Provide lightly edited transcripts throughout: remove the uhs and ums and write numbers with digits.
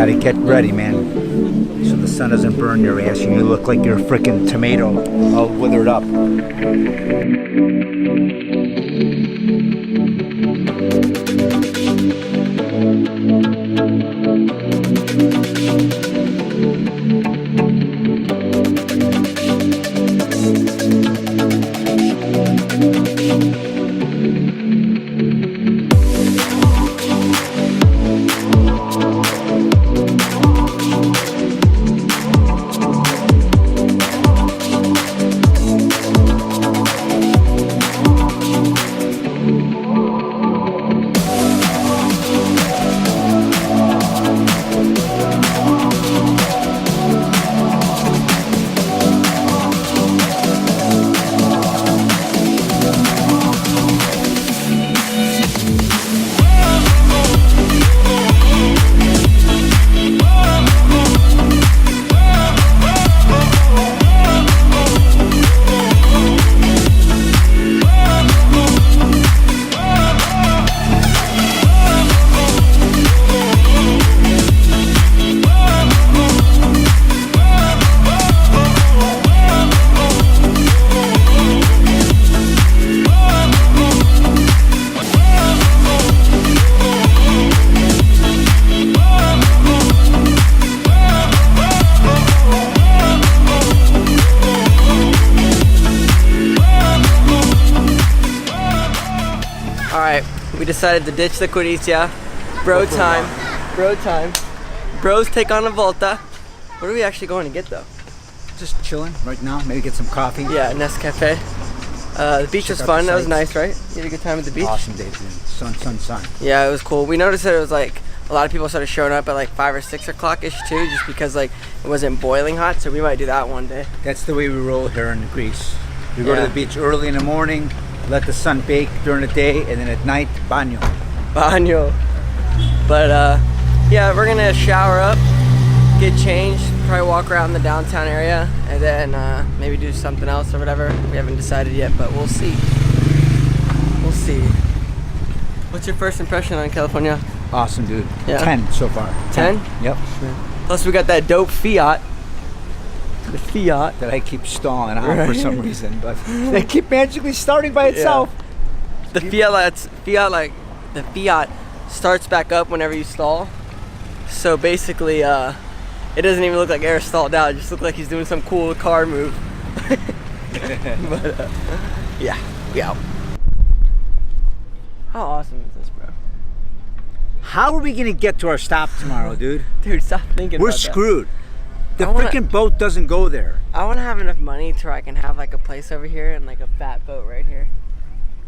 gotta get ready, man. So the sun doesn't burn your ass and you look like you're a freaking tomato all withered up. Alright, we decided to ditch the Coricia. Bro time. Bro time. Bros take on a Volta. What are we actually going to get though? Just chilling right now, maybe get some coffee. Yeah, Nescafe. The beach was fun, that was nice, right? You had a good time at the beach? Awesome day, dude. Sun. Yeah, it was cool. We noticed that it was like, a lot of people started showing up at like 5 or 6 o'clock-ish too, just because like it wasn't boiling hot, so we might do that one day. That's the way we roll here in Greece. We go to the beach early in the morning, let the sun bake during the day, and then at night, baño. Baño. But yeah, we're gonna shower up, get changed, probably walk around the downtown area, and then maybe do something else or whatever. We haven't decided yet, but we'll see. We'll see. What's your first impression on Kefalonia? Awesome, dude. Yeah. 10 so far. 10? Yep. Plus we got that dope Fiat. The Fiat. That I keep stalling on for some reason, but they keep magically starting by itself. The the Fiat starts back up whenever you stall. So basically, it doesn't even look like air stalled out. It just looks like he's doing some cool car move. But yeah, we out. How awesome is this, bro? How are we gonna get to our stop tomorrow, dude? Dude, stop thinking We're about screwed. The I wanna- freaking boat doesn't go there. I want to have enough money to where I can have like a place over here and like a fat boat right here.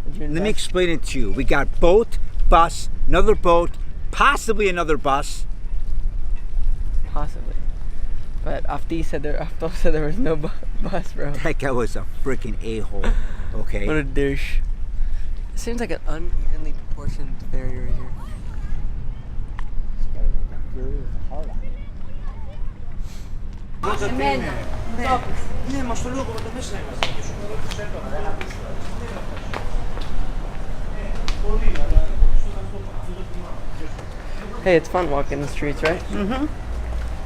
Would you Let me invest? explain it to you. We got boat, bus, another boat, possibly another bus. Possibly. But Afti said there was no bus, bro. That guy was a freaking a-hole, okay? What a douche. It seems like an unevenly proportioned ferry right here. Hey, it's fun walking the streets, right? Mm-hmm.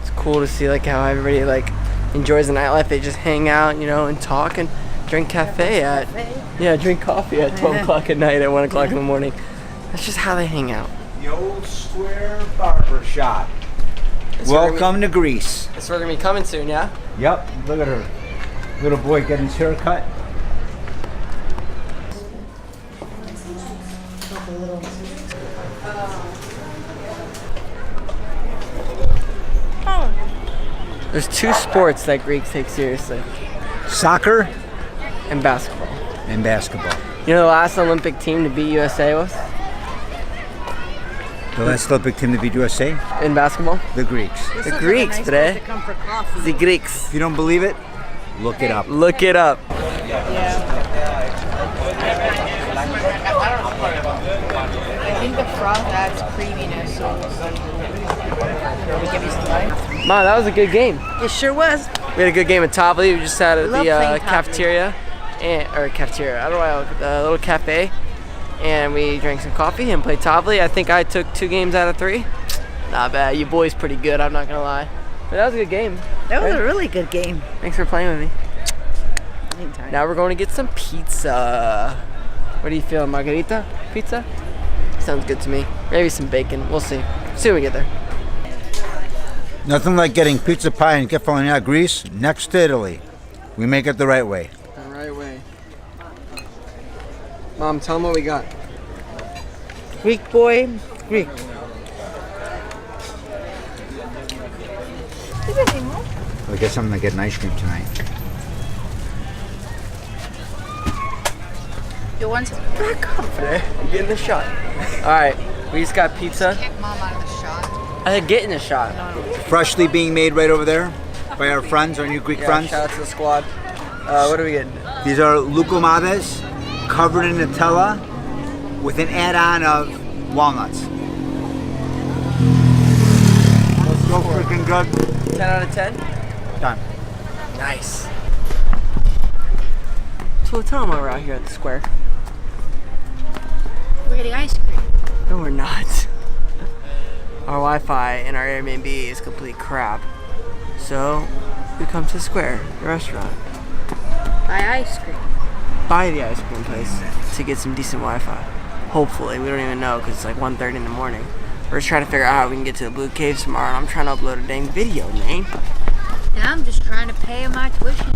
It's cool to see like how everybody like enjoys the nightlife. They just hang out, you know, and talk and drink drink coffee at 12 o'clock at night, at 1 o'clock in the morning. That's just how they hang out. The old square barber shop. Welcome to Greece. It's we're gonna be coming soon, yeah? Yep, look at her. Little boy getting his hair cut. There's two sports that Greeks take seriously. Soccer And basketball. and basketball. You know the last Olympic team to beat USA was? The last Olympic team to beat USA? In basketball? The Greeks. The Greeks, bre. The Greeks. If you don't believe it, look it up. Look it up. I think the froth adds creaminess, so we give you some life. Man, that was a good game. It sure was. We had a good game at Tovoli. We just sat at Love the playing Tovoli. cafeteria. I don't know, the little cafe. And we drank some coffee and played Tovoli. I think I took 2 games out of 3. Not bad. You boys pretty good, I'm not gonna lie. But that was a good game. That was right? a really good game. Thanks for playing with me. Anytime. Now we're going to get some pizza. What do you feel, margarita pizza? Sounds good to me. Maybe some bacon. We'll see. See when we get there. Nothing like getting pizza pie in Kefalonia, Greece, next to Italy. We make it the right way. The right way. Mom, tell them what we got. Greek boy, Greek. We'll get something to get an ice cream tonight. You want to Back up there. I'm getting the shot. Alright, we just got pizza. kick mom out of the shot? I said getting the shot. Freshly being made right over there by our friends, our new Greek Yeah, friends. shout out to the squad. What are we getting? These are loukoumades covered in Nutella with an add-on of walnuts. So freaking good. 10 out of 10? Done. Nice. So tell them why we're out here at the square. We're getting ice cream. No, we're not. Our Wi-Fi in our Airbnb is complete crap. So we come to the square, the restaurant, Buy ice cream. buy the ice cream place to get some decent Wi-Fi. Hopefully, we don't even know because it's like 1:30 in the morning. We're just trying to figure out how we can get to the Blue Caves tomorrow, and I'm trying to upload a dang video, man. And I'm just trying to pay my tuition.